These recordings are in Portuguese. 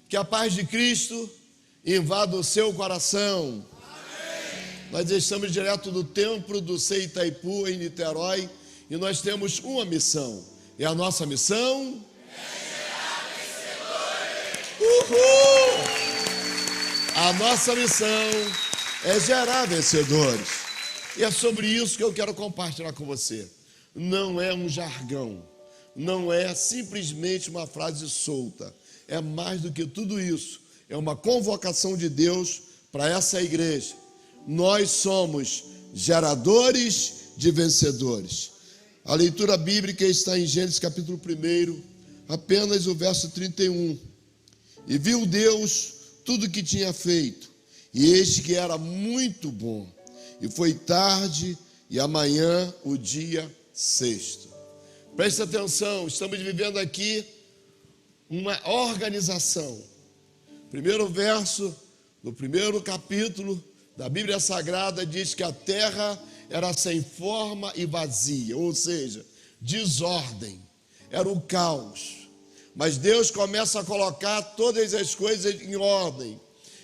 Que a paz de Cristo invada o seu coração. Amém. Nós estamos direto do templo do Sei Itaipu, em Niterói, e nós temos uma missão. E a nossa missão é gerar vencedores. Uhul! A nossa missão é gerar vencedores. E é sobre isso que eu quero compartilhar com você. Não é um jargão, não é simplesmente uma frase solta. É mais do que tudo isso. É uma convocação de Deus para essa igreja. Nós somos geradores de vencedores. A leitura bíblica está em Gênesis capítulo 1, apenas o verso 31. E viu Deus tudo que tinha feito, e eis que era muito bom. E foi tarde e amanhã o dia sexto. Preste atenção, estamos vivendo aqui uma organização. Primeiro verso do primeiro capítulo da Bíblia Sagrada diz que a terra era sem forma e vazia, ou seja, desordem, era o caos. Mas Deus começa a colocar todas as coisas em ordem.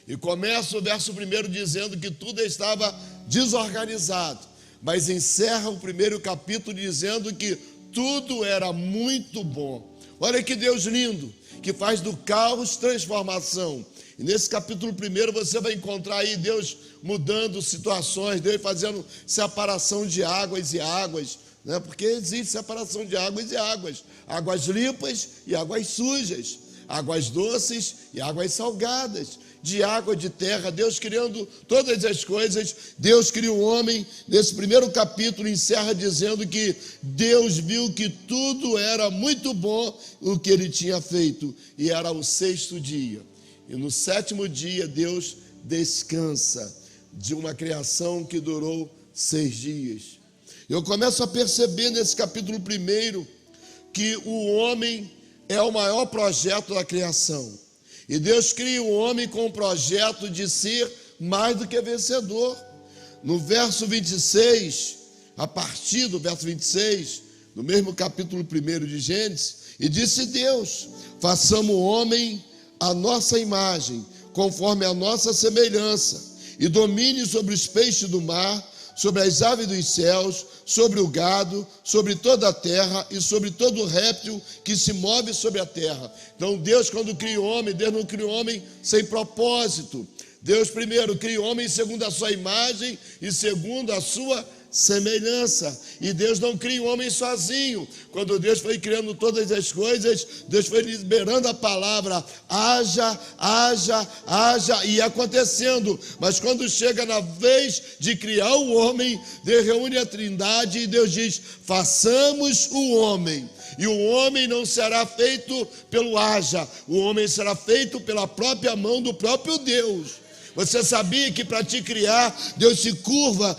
E começa o verso 1 dizendo que tudo estava desorganizado. Mas encerra o primeiro capítulo dizendo que tudo era muito bom. Olha que Deus lindo, que faz do caos transformação. E nesse capítulo 1 você vai encontrar aí Deus mudando situações, Deus fazendo separação de águas e águas, né? Porque existe separação de águas e águas, águas limpas e águas sujas, águas doces e águas salgadas, de água, de terra, Deus criando todas as coisas. Deus cria o homem. Nesse primeiro capítulo encerra dizendo que Deus viu que tudo era muito bom o que ele tinha feito, e era o sexto dia. E no sétimo dia Deus descansa de uma criação que durou 6 dias. Eu começo a perceber nesse capítulo 1 que o homem é o maior projeto da criação. E Deus cria o homem com o projeto de ser mais do que vencedor. No verso 26, a partir do verso 26, no mesmo capítulo 1 de Gênesis, e disse Deus: façamos o homem à nossa imagem, conforme a nossa semelhança, e domine sobre os peixes do mar, sobre as aves dos céus, sobre o gado, sobre toda a terra e sobre todo réptil que se move sobre a terra. Então Deus, quando cria o homem, Deus não cria o homem sem propósito. Deus primeiro cria o homem segundo a sua imagem e segundo a sua semelhança. E Deus não cria o homem sozinho. Quando Deus foi criando todas as coisas, Deus foi liberando a palavra: haja, haja, haja, e ia acontecendo. Mas quando chega na vez de criar o homem, Deus reúne a Trindade e Deus diz: façamos o homem. E o homem não será feito pelo haja, o homem será feito pela própria mão do próprio Deus. Você sabia que para te criar, Deus se curva,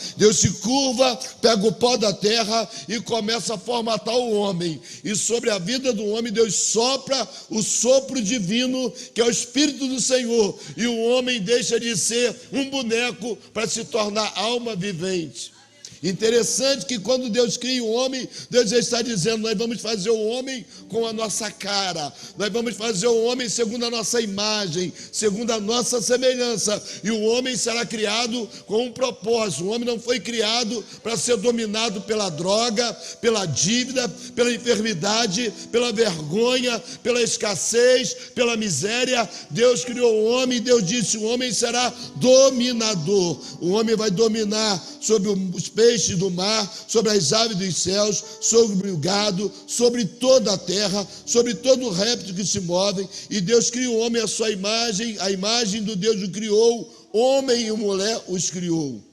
pega o pó da terra e começa a formatar o homem. E sobre a vida do homem, Deus sopra o sopro divino, que é o Espírito do Senhor. E o homem deixa de ser um boneco para se tornar alma vivente. Interessante que quando Deus cria o homem, Deus já está dizendo: nós vamos fazer o homem com a nossa cara, nós vamos fazer o homem segundo a nossa imagem, segundo a nossa semelhança, e o homem será criado com um propósito. O homem não foi criado para ser dominado pela droga, pela dívida, pela enfermidade, pela vergonha, pela escassez, pela miséria. Deus criou o homem e Deus disse: o homem será dominador, o homem vai dominar sobre os peixes do mar, sobre as aves dos céus, sobre o gado, sobre toda a terra, sobre todo o réptil que se move. E Deus cria o homem à sua imagem, a imagem do Deus o criou, homem e mulher os criou.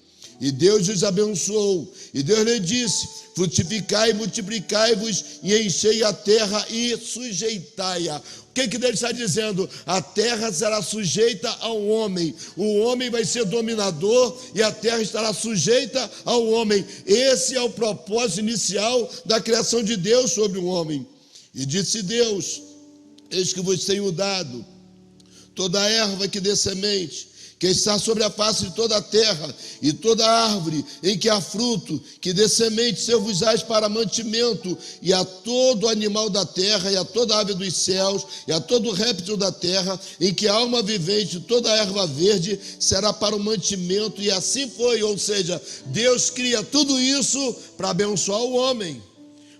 E Deus os abençoou, e Deus lhe disse: frutificai, multiplicai-vos e enchei a terra e sujeitai-a. O que Deus está dizendo? A terra será sujeita ao homem, o homem vai ser dominador e a terra estará sujeita ao homem. Esse é o propósito inicial da criação de Deus sobre o homem. E disse Deus: eis que vos tenho dado toda a erva que dê semente, que está sobre a face de toda a terra, e toda árvore em que há fruto, que dê semente ser-vos-ás para mantimento, e a todo animal da terra, e a toda ave dos céus, e a todo réptil da terra, em que há alma vivente, toda a erva verde, será para o mantimento, e assim foi. Ou seja, Deus cria tudo isso para abençoar o homem.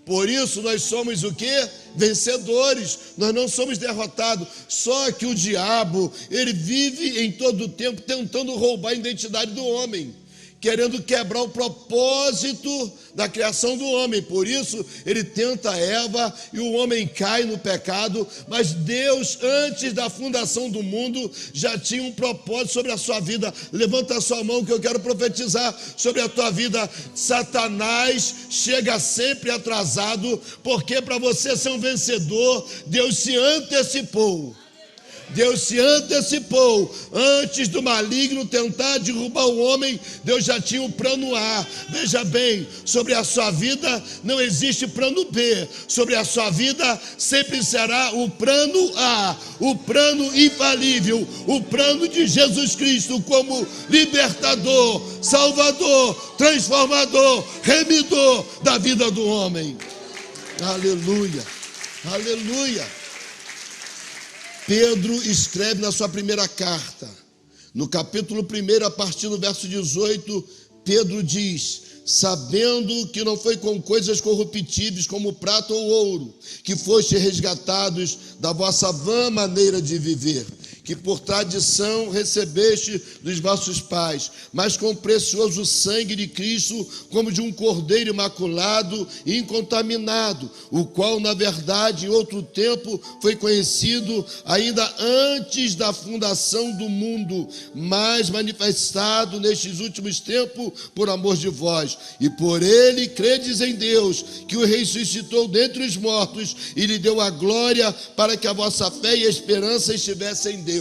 Por isso nós somos o quê? Vencedores, nós não somos derrotados. Só que o diabo, ele vive em todo o tempo tentando roubar a identidade do homem, querendo quebrar o propósito da criação do homem. Por isso ele tenta Eva e o homem cai no pecado. Mas Deus, antes da fundação do mundo, já tinha um propósito sobre a sua vida. Levanta a sua mão que eu quero profetizar sobre a tua vida. Satanás chega sempre atrasado, porque para você ser um vencedor, Deus se antecipou. Deus se antecipou. Antes do maligno tentar derrubar o homem, Deus já tinha o plano A. Veja bem, sobre a sua vida não existe plano B. Sobre a sua vida sempre será o plano A, o plano infalível, o plano de Jesus Cristo como libertador, salvador, transformador, remidor da vida do homem. Aleluia, aleluia. Pedro escreve na sua primeira carta, no capítulo 1, a partir do verso 18, Pedro diz: sabendo que não foi com coisas corruptíveis como prata ou ouro, que foste resgatados da vossa vã maneira de viver, que por tradição recebeste dos vossos pais, mas com o precioso sangue de Cristo, como de um cordeiro imaculado e incontaminado, o qual, na verdade, em outro tempo foi conhecido ainda antes da fundação do mundo, mas manifestado nestes últimos tempos por amor de vós. E por ele credes em Deus, que o ressuscitou dentre os mortos e lhe deu a glória, para que a vossa fé e a esperança estivessem em Deus.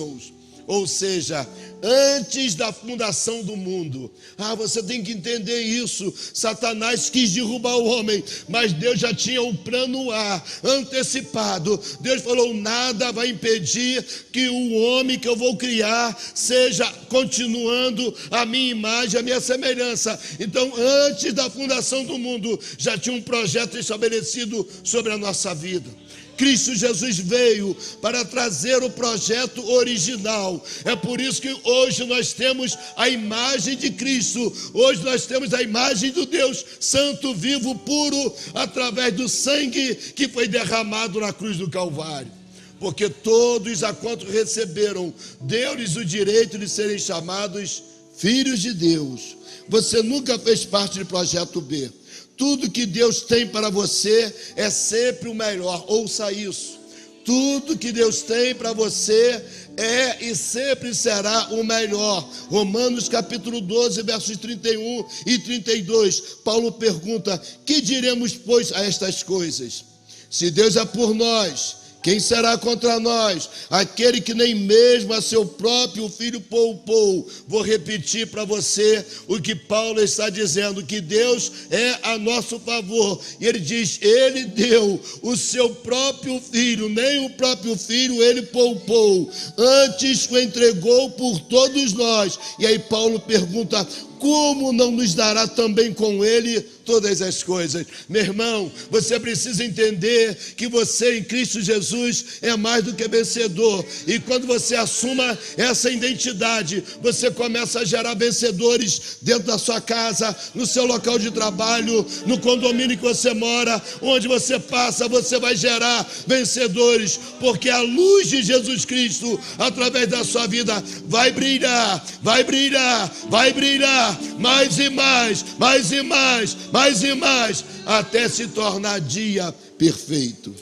Ou seja, antes da fundação do mundo. Você tem que entender isso. Satanás quis derrubar o homem, mas Deus já tinha um plano A antecipado. Deus falou: nada vai impedir que o homem que eu vou criar seja continuando a minha imagem, a minha semelhança. Então, antes da fundação do mundo, já tinha um projeto estabelecido sobre a nossa vida. Cristo Jesus veio para trazer o projeto original. É por isso que hoje nós temos a imagem de Cristo. Hoje nós temos a imagem do Deus santo, vivo, puro, através do sangue que foi derramado na cruz do Calvário. Porque todos a quanto receberam, deu-lhes o direito de serem chamados filhos de Deus. Você nunca fez parte do projeto B. Tudo que Deus tem para você é sempre o melhor. Ouça isso. Tudo que Deus tem para você é e sempre será o melhor. Romanos capítulo 12, versos 31 e 32. Paulo pergunta: que diremos, pois, a estas coisas? Se Deus é por nós, quem será contra nós? Aquele que nem mesmo a seu próprio filho poupou. Vou repetir para você o que Paulo está dizendo, que Deus é a nosso favor. E ele diz: ele deu o seu próprio filho, nem o próprio filho ele poupou, antes o entregou por todos nós. E aí Paulo pergunta: como não nos dará também com ele todas as coisas? Meu irmão, você precisa entender que você em Cristo Jesus é mais do que vencedor. E quando você assuma essa identidade, você começa a gerar vencedores dentro da sua casa, no seu local de trabalho, no condomínio que você mora, onde você passa, você vai gerar vencedores, porque a luz de Jesus Cristo, através da sua vida, vai brilhar, vai brilhar, vai brilhar, mais e mais, mais e mais, mais e mais, até se tornar dia perfeito.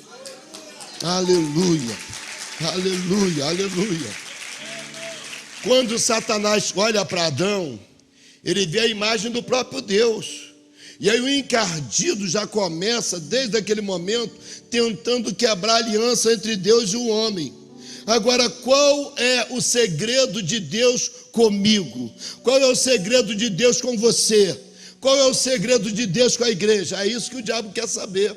Aleluia, aleluia, aleluia. Quando Satanás olha para Adão, ele vê a imagem do próprio Deus. E aí o encardido já começa, desde aquele momento, tentando quebrar a aliança entre Deus e o homem. Agora, qual é o segredo de Deus comigo? Qual é o segredo de Deus com você? Qual é o segredo de Deus com a igreja? É isso que o diabo quer saber.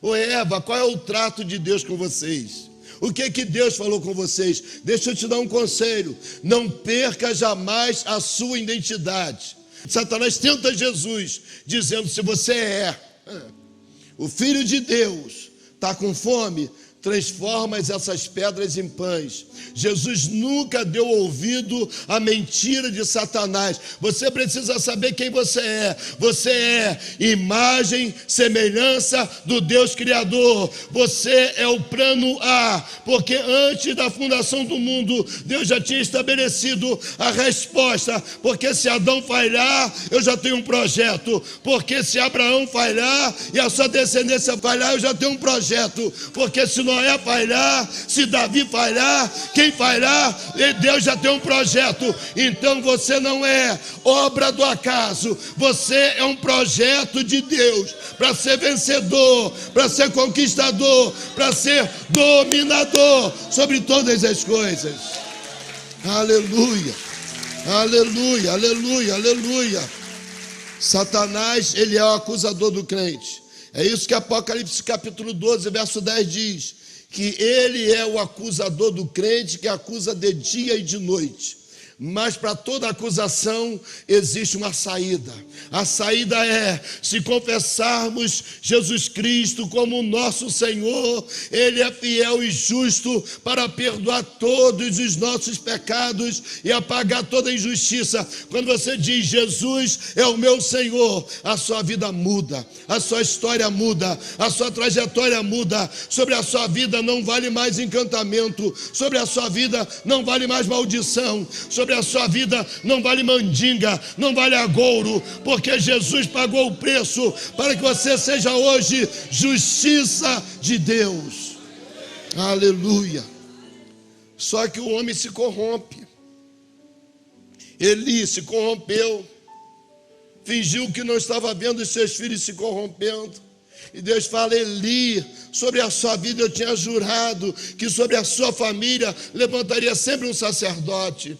Ô Eva, qual é o trato de Deus com vocês? O que Deus falou com vocês? Deixa eu te dar um conselho: não perca jamais a sua identidade. Satanás tenta Jesus, dizendo: se você é o Filho de Deus, está com fome, transforma essas pedras em pães. Jesus nunca deu ouvido à mentira de Satanás. Você precisa saber quem você é. Você é imagem, semelhança do Deus Criador. Você é o plano A, porque antes da fundação do mundo, Deus já tinha estabelecido a resposta. Porque se Adão falhar, eu já tenho um projeto. Porque se Abraão falhar e a sua descendência falhar, eu já tenho um projeto. Porque se Noé falhar, se Davi falhar, quem falhar, Deus já tem um projeto. Então você não é obra do acaso, você é um projeto de Deus para ser vencedor, para ser conquistador, para ser dominador sobre todas as coisas. Aleluia, aleluia, aleluia, aleluia. Satanás, ele é o acusador do crente. É isso que Apocalipse capítulo 12, verso 10 diz, que ele é o acusador do crente, que acusa de dia e de noite. Mas para toda acusação existe uma saída. A saída é, se confessarmos Jesus Cristo como nosso Senhor, Ele é fiel e justo para perdoar todos os nossos pecados e apagar toda injustiça. Quando você diz Jesus é o meu Senhor, a sua vida muda, a sua história muda, a sua trajetória muda. Sobre a sua vida não vale mais encantamento, sobre a sua vida não vale mais maldição, sobre a sua vida não vale mandinga, não vale agouro, porque Jesus pagou o preço para que você seja hoje justiça de Deus. Aleluia. Só que o homem se corrompe. Eli se corrompeu, fingiu que não estava vendo os seus filhos se corrompendo. E Deus fala: Eli, sobre a sua vida eu tinha jurado que sobre a sua família levantaria sempre um sacerdote.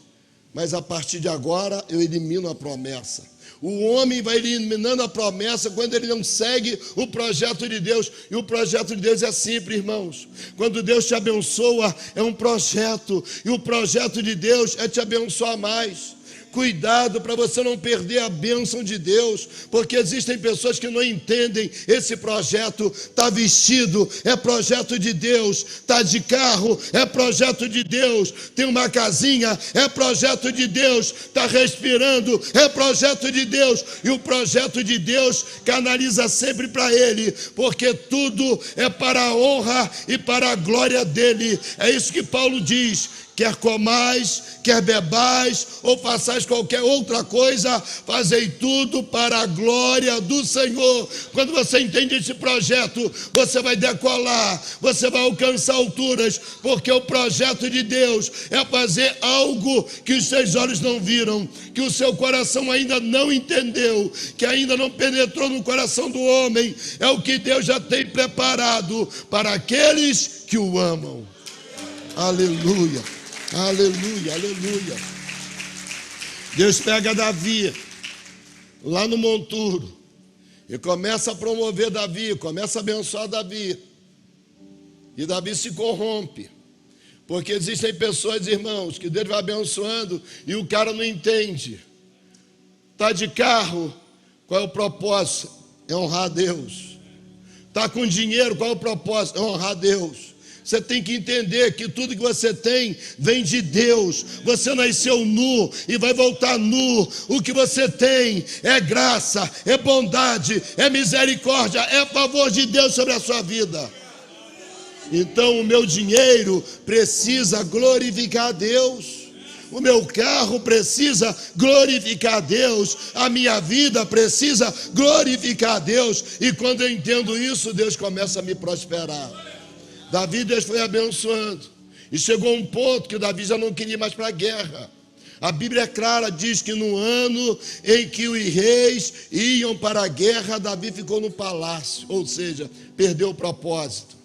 Mas a partir de agora eu elimino a promessa. O homem vai eliminando a promessa quando ele não segue o projeto de Deus. E o projeto de Deus é simples, irmãos. Quando Deus te abençoa, é um projeto. E o projeto de Deus é te abençoar mais. Cuidado para você não perder a bênção de Deus, porque existem pessoas que não entendem esse projeto. Está vestido, é projeto de Deus. Está de carro, é projeto de Deus. Tem uma casinha, é projeto de Deus. Está respirando, é projeto de Deus. E o projeto de Deus canaliza sempre para Ele, porque tudo é para a honra e para a glória dEle. É isso que Paulo diz: quer comais, quer bebais, ou façais qualquer outra coisa, fazei tudo para a glória do Senhor. Quando você entende esse projeto, você vai decolar, você vai alcançar alturas, porque o projeto de Deus é fazer algo que os seus olhos não viram, que o seu coração ainda não entendeu, que ainda não penetrou no coração do homem. É o que Deus já tem preparado para aqueles que o amam. Aleluia. Aleluia, aleluia. Deus pega Davi lá no monturo e começa a promover Davi, começa a abençoar Davi. E Davi se corrompe, porque existem pessoas, irmãos, que Deus vai abençoando e o cara não entende. Está de carro, qual é o propósito? É honrar a Deus. Está com dinheiro, qual é o propósito? É honrar a Deus. Você tem que entender que tudo que você tem vem de Deus. Você nasceu nu e vai voltar nu. O que você tem é graça, é bondade, é misericórdia, é favor de Deus sobre a sua vida. Então o meu dinheiro precisa glorificar a Deus. O meu carro precisa glorificar a Deus. A minha vida precisa glorificar a Deus. E quando eu entendo isso, Deus começa a me prosperar. Davi, Deus foi abençoando. E chegou um ponto que Davi já não queria mais para a guerra. A Bíblia é clara, diz que no ano em que os reis iam para a guerra, Davi ficou no palácio. Ou seja, perdeu o propósito.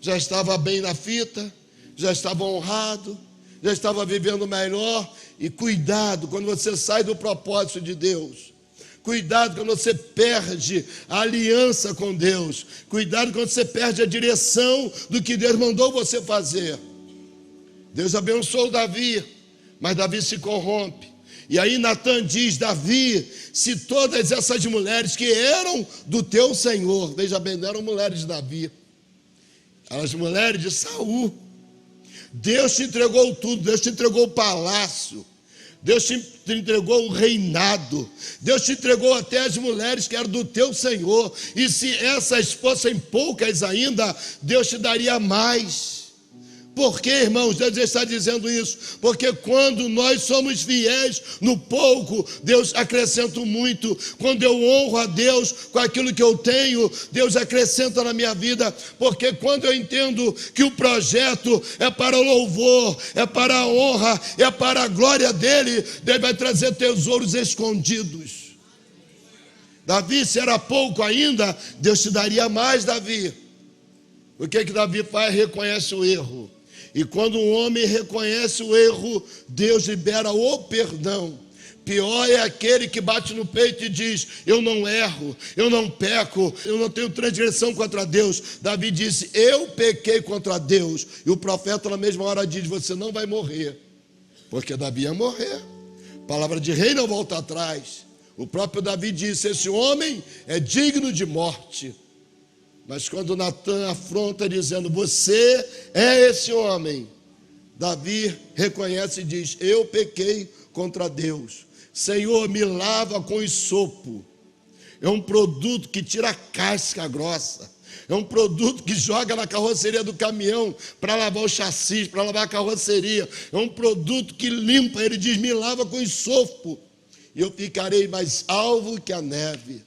Já estava bem na fita, já estava honrado, já estava vivendo melhor. E cuidado, quando você sai do propósito de Deus, Cuidado quando você perde a aliança com Deus. Cuidado quando você perde a direção do que Deus mandou você fazer. Deus abençoou Davi, mas Davi se corrompe. E aí Natan diz: Davi, se todas essas mulheres que eram do teu Senhor, veja bem, não eram mulheres de Davi, eram as mulheres de Saul. Deus te entregou tudo, Deus te entregou o palácio, Deus te entregou o reinado, Deus te entregou até as mulheres que eram do teu Senhor, e se essas fossem poucas ainda, Deus te daria mais. Por que, irmãos, Deus está dizendo isso? Porque quando nós somos fiéis no pouco, Deus acrescenta muito. Quando eu honro a Deus com aquilo que eu tenho, Deus acrescenta na minha vida. Porque quando eu entendo que o projeto é para o louvor, é para a honra, é para a glória dele, Deus vai trazer tesouros escondidos. Davi, se era pouco ainda, Deus te daria mais, Davi. O que Davi faz? Reconhece o erro. E quando um homem reconhece o erro, Deus libera o perdão. Pior é aquele que bate no peito e diz: eu não erro, eu não peco, eu não tenho transgressão contra Deus. Davi disse: eu pequei contra Deus. E o profeta na mesma hora diz: você não vai morrer. Porque Davi ia morrer. Palavra de rei não volta atrás. O próprio Davi disse: esse homem é digno de morte. Mas quando Natan afronta dizendo: você é esse homem, Davi reconhece e diz: eu pequei contra Deus. Senhor, me lava com isopo. É um produto que tira a casca grossa. É um produto que joga na carroceria do caminhão para lavar o chassi, para lavar a carroceria. É um produto que limpa. Ele diz: me lava com isopo, e eu ficarei mais alvo que a neve.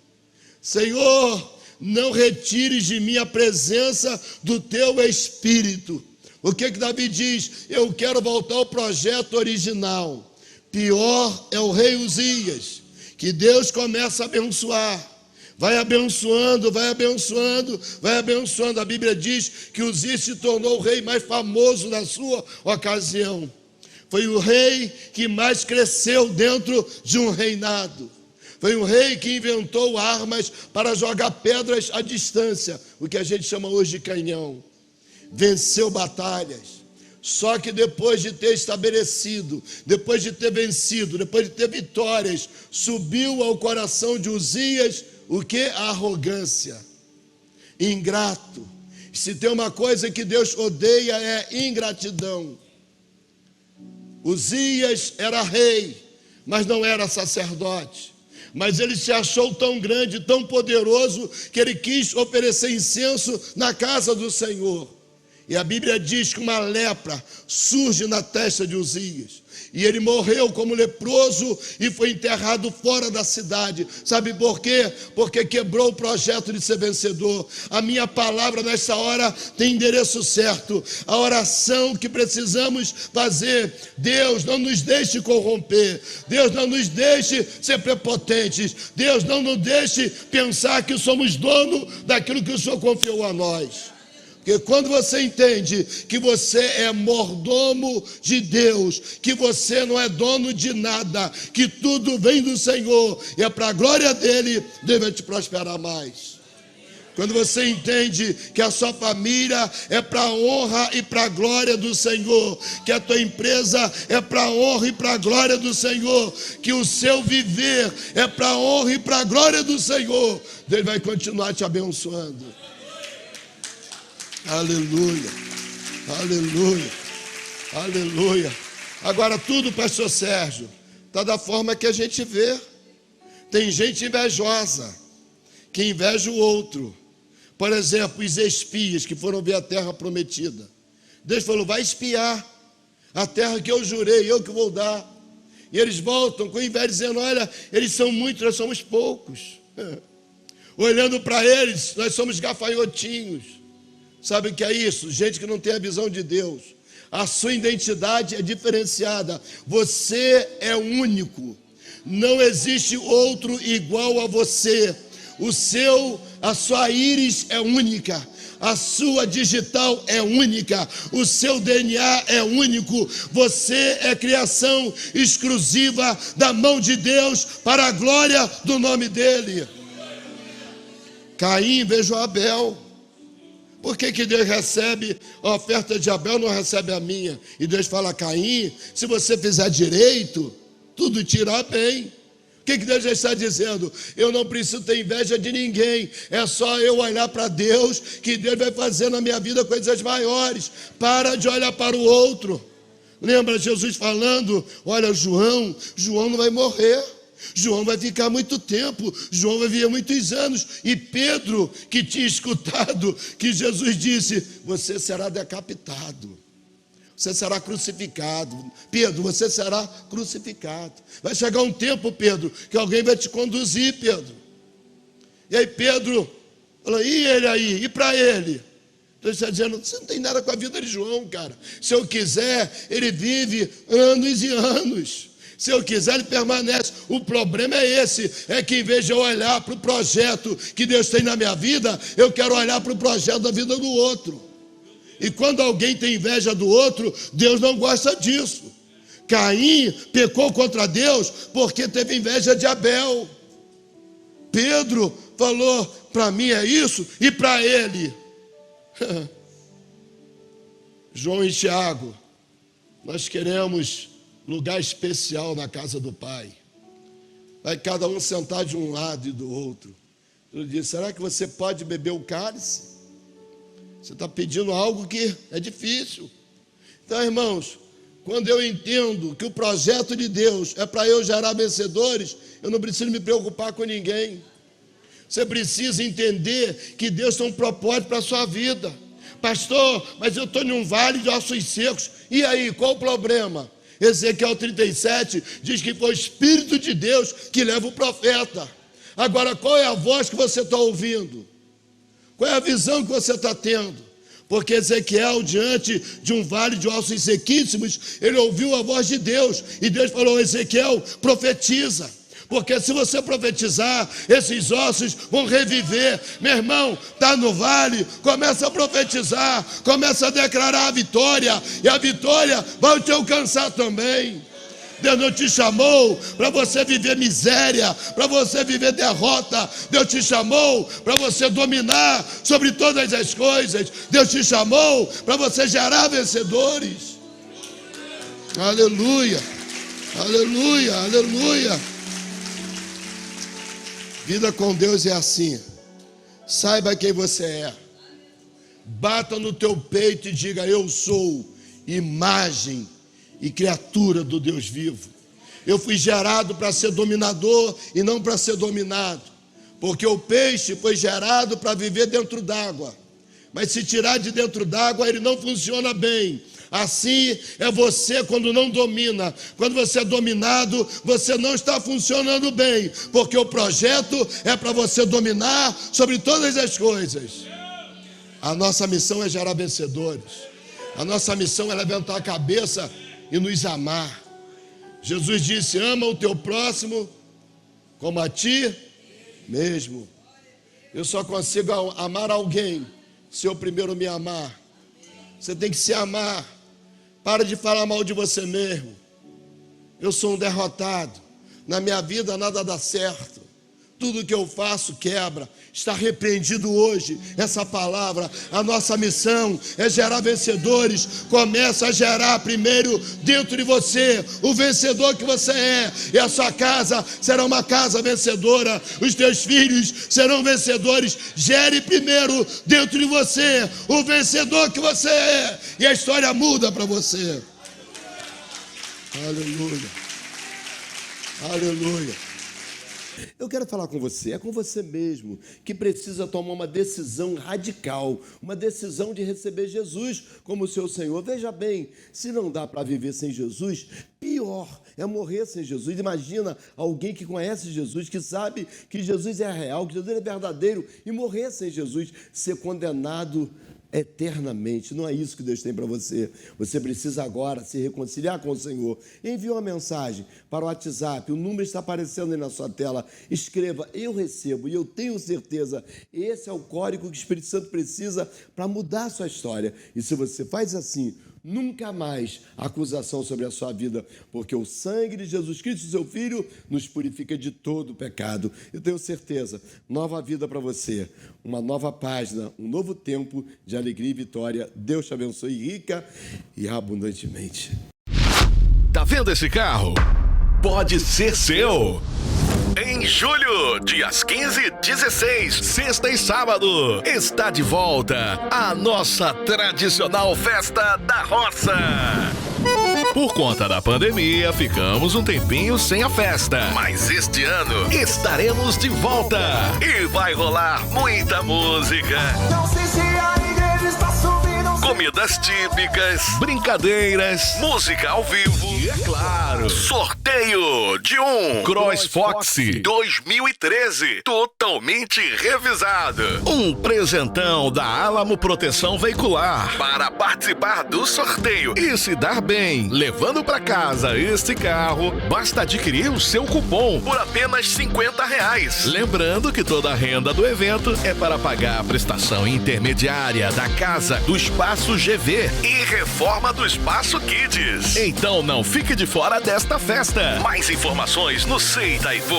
Senhor, não retires de mim a presença do teu Espírito. O que Davi diz? Eu quero voltar ao projeto original. Pior é o rei Uzias, que Deus começa a abençoar. Vai abençoando, vai abençoando, vai abençoando. A Bíblia diz que Uzias se tornou o rei mais famoso na sua ocasião. Foi o rei que mais cresceu dentro de um reinado. Foi um rei que inventou armas para jogar pedras à distância, o que a gente chama hoje de canhão. Venceu batalhas. Só que depois de ter estabelecido, depois de ter vencido, depois de ter vitórias, subiu ao coração de Uzias o que? A arrogância. Ingrato. Se tem uma coisa que Deus odeia é ingratidão. Uzias era rei, mas não era sacerdote. Mas ele se achou tão grande, tão poderoso, que ele quis oferecer incenso na casa do Senhor. E a Bíblia diz que uma lepra surge na testa de Uzias. E ele morreu como leproso e foi enterrado fora da cidade. Sabe por quê? Porque quebrou o projeto de ser vencedor. A minha palavra nessa hora tem endereço certo. A oração que precisamos fazer: Deus, não nos deixe corromper. Deus, não nos deixe ser prepotentes. Deus, não nos deixe pensar que somos dono daquilo que o Senhor confiou a nós. Porque quando você entende que você é mordomo de Deus, que você não é dono de nada, que tudo vem do Senhor e é para a glória dele, Deus vai te prosperar mais. Quando você entende que a sua família é para a honra e para a glória do Senhor, que a tua empresa é para a honra e para a glória do Senhor, que o seu viver é para a honra e para a glória do Senhor, Deus vai continuar te abençoando. Aleluia, aleluia, aleluia. Agora tudo, pastor Sérgio, está da forma que a gente vê. Tem gente invejosa, que inveja o outro. Por exemplo, os espias que foram ver a terra prometida. Deus falou: vai espiar a terra que eu jurei, eu que vou dar. E eles voltam com inveja, dizendo: olha, eles são muitos, nós somos poucos. Olhando para eles, nós somos gafanhotinhos. Sabe o que é isso? Gente que não tem a visão de Deus. A sua identidade é diferenciada. Você é único. Não existe outro igual a você. A sua íris é única. a sua digital é única, o seu DNA é único, você é criação exclusiva da mão de Deus para a glória do nome dele. Caim beijou Abel. Por que Deus recebe a oferta de Abel, não recebe a minha? E Deus fala: Caim, se você fizer direito, tudo te irá bem. O que Deus já está dizendo? Eu não preciso ter inveja de ninguém, é só eu olhar para Deus, que Deus vai fazer na minha vida coisas maiores. Para de olhar para o outro. Lembra Jesus falando: olha, João não vai morrer, João vai ficar muito tempo, João vai viver muitos anos. E Pedro, que tinha escutado que Jesus disse: você será decapitado, você será crucificado. Pedro, você será crucificado. Vai chegar um tempo, Pedro, que alguém vai te conduzir, Pedro. E aí Pedro falou: e ele aí? E para ele? Deus está dizendo: você não tem nada com a vida de João, cara. Se eu quiser, ele vive anos e anos. Se eu quiser, ele permanece. O problema é esse, é que em vez de eu olhar para o projeto que Deus tem na minha vida, eu quero olhar para o projeto da vida do outro. E quando alguém tem inveja do outro, Deus não gosta disso. Caim pecou contra Deus porque teve inveja de Abel. Pedro falou: para mim é isso, e para ele. João e Tiago, nós queremos lugar especial na casa do Pai. Vai cada um sentar de um lado e do outro. Eu disse: será que você pode beber o cálice? Você está pedindo algo que é difícil. Então, irmãos, quando eu entendo que o projeto de Deus é para eu gerar vencedores, eu não preciso me preocupar com ninguém. Você precisa entender que Deus tem um propósito para a sua vida. Pastor, mas eu estou em um vale de ossos secos. E aí, qual o problema? Ezequiel 37 diz que foi o Espírito de Deus que leva o profeta. Agora, qual é a voz que você está ouvindo? Qual é a visão que você está tendo? Porque Ezequiel, diante de um vale de ossos sequíssimos, ele ouviu a voz de Deus. E Deus falou: Ezequiel, profetiza. Porque se você profetizar, esses ossos vão reviver. Meu irmão, está no vale, começa a profetizar, começa a declarar a vitória, e a vitória vai te alcançar também. Deus não te chamou para você viver miséria, para você viver derrota. Deus te chamou para você dominar sobre todas as coisas. Deus te chamou para você gerar vencedores. Aleluia, aleluia, aleluia. Vida com Deus é assim. Saiba quem você é. Bata no teu peito e diga: eu sou imagem e criatura do Deus vivo. Eu fui gerado para ser dominador e não para ser dominado. Porque o peixe foi gerado para viver dentro d'água. Mas se tirar de dentro d'água, ele não funciona bem. Assim é você quando não domina. Quando você é dominado, você não está funcionando bem, porque o projeto é para você dominar sobre todas as coisas. A nossa missão é gerar vencedores. A nossa missão é levantar a cabeça e nos amar. Jesus disse: ama o teu próximo como a ti mesmo. Eu só consigo amar alguém se eu primeiro me amar. Você tem que se amar. Para de falar mal de você mesmo. Eu sou um derrotado. Na minha vida nada dá certo. Tudo que eu faço quebra. Está repreendido hoje essa palavra. A nossa missão é gerar vencedores. Começa a gerar primeiro dentro de você o vencedor que você é. E a sua casa será uma casa vencedora. Os teus filhos serão vencedores. Gere primeiro dentro de você o vencedor que você é. E a história muda para você. Aleluia. Aleluia. Eu quero falar com você, é com você mesmo, que precisa tomar uma decisão radical, uma decisão de receber Jesus como seu Senhor. Veja bem, se não dá para viver sem Jesus, pior é morrer sem Jesus. Imagina alguém que conhece Jesus, que sabe que Jesus é real, que Jesus é verdadeiro, e morrer sem Jesus, ser condenado eternamente. Não é isso que Deus tem para você. Você precisa agora se reconciliar com o Senhor. Envie uma mensagem para o WhatsApp, o número está aparecendo aí na sua tela. Escreva: eu recebo e eu tenho certeza. Esse é o código que o Espírito Santo precisa para mudar a sua história. E se você faz assim, nunca mais acusação sobre a sua vida, porque o sangue de Jesus Cristo, seu Filho, nos purifica de todo o pecado. Eu tenho certeza, nova vida para você, uma nova página, um novo tempo de alegria e vitória. Deus te abençoe rica e abundantemente. Tá vendo esse carro? Pode ser seu. Em julho, dias 15 e 16, sexta e sábado, está de volta a nossa tradicional Festa da Roça. Por conta da pandemia, ficamos um tempinho sem a festa, mas este ano estaremos de volta e vai rolar muita música. Não sei se a igreja está subindo. Comidas típicas, brincadeiras, música ao vivo e, é claro, sorteio de um CrossFox 2013 totalmente revisado. Um presentão da Alamo Proteção Veicular para participar do sorteio e se dar bem. Levando para casa este carro, basta adquirir o seu cupom por apenas R$50. Lembrando que toda a renda do evento é para pagar a prestação intermediária da casa do Espaço GV e reforma do Espaço Kids. Então não fique de fora desta festa. Mais informações no Sei Itaipu.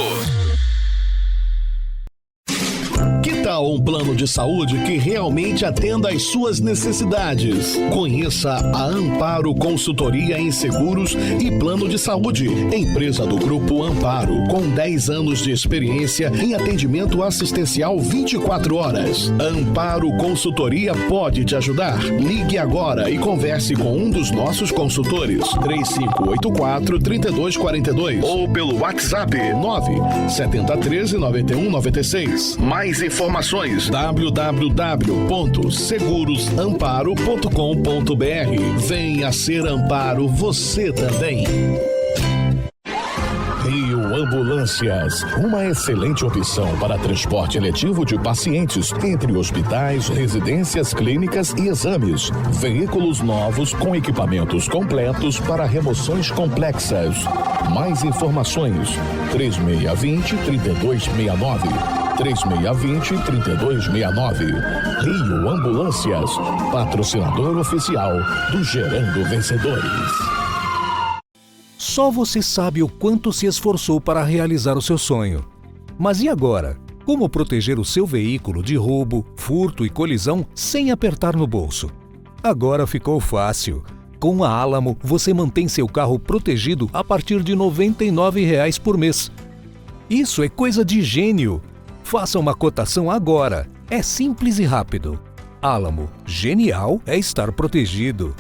Que tal um plano de saúde que realmente atenda às suas necessidades? Conheça a Amparo Consultoria em Seguros e Plano de Saúde, empresa do Grupo Amparo, com 10 anos de experiência em atendimento assistencial 24 horas. Amparo Consultoria pode te ajudar. Ligue agora e converse com um dos nossos consultores, 3584-3242 ou pelo WhatsApp 97013-9196. Mais informações: www.segurosamparo.com.br. Venha ser Amparo você também. Rio Ambulâncias, uma excelente opção para transporte eletivo de pacientes entre hospitais, residências, clínicas e exames. Veículos novos com equipamentos completos para remoções complexas. Mais informações: 3620-3269. 3620-3269. Rio Ambulâncias, patrocinador oficial do Gerando Vencedores. Só você sabe o quanto se esforçou para realizar o seu sonho. Mas e agora? Como proteger o seu veículo de roubo, furto e colisão sem apertar no bolso? Agora ficou fácil. Com a Alamo, você mantém seu carro protegido a partir de R$ 99,00 por mês. Isso é coisa de gênio! Faça uma cotação agora. É simples e rápido. Alamo, genial é estar protegido.